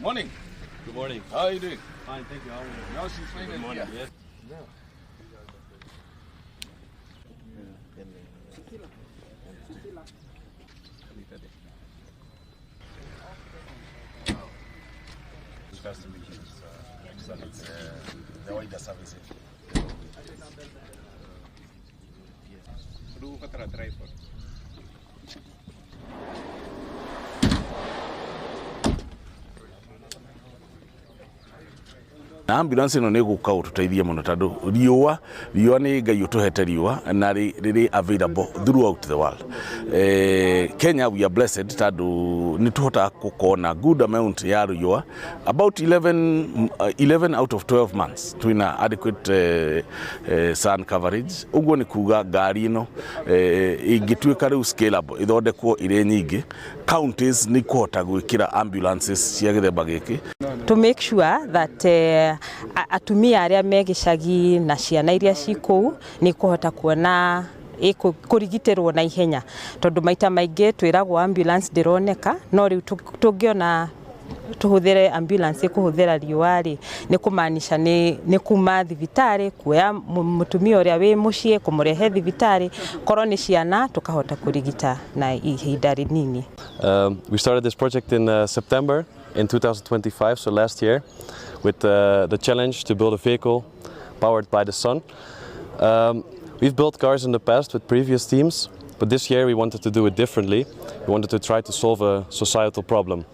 Morning. Good morning. How are you doing? Fine, thank you. How are you? No, she's fine. Good morning. Yeah. Yes. Excellent. The wider service. Kũhũthĩra tripod. Ambulance ĩno nĩ gũka ũtũteithie mũno tondũ riũa nĩ Ngai ũtũhete riũa na rĩrĩ available throughout the world. Kenya we are blessed tondũ nĩ tũhotaga gũkorwo good amount ya riũa, about 11 out of 12 months twina adequate sun coverage. Ũguo nĩ kuga ngari ĩno ingĩtuĩka rĩu scalable ithondekwo irĩ nyingĩ, counties nĩ kũhota gwĩkĩra ambulances cia gĩthemba gĩkĩ to make sure that atumia arĩa me gĩcagi na ciana iria ci kũu nĩ kũhota kuona kũrigitĩrwo na ihenya, tondũ maita maingĩ twĩragwo ambulance ndĩroneka, no rĩu tũngĩona tũhũthĩre ambulance kũhũthĩra riũa rĩ nĩ kũmaanisha nĩ kuma thibitarĩ kuoya mũtumia ũrĩa wĩ mũciĩ kũmũrehe thibitarĩ, korwo nĩ ciana tũkahota kũrigita na ihinda rĩnini. We started this project in September in 2025, so last year, with the challenge to build a vehicle powered by the sun. We've built cars in the past with previous teams, but this year we wanted to do it differently. We wanted to try to solve a societal problem.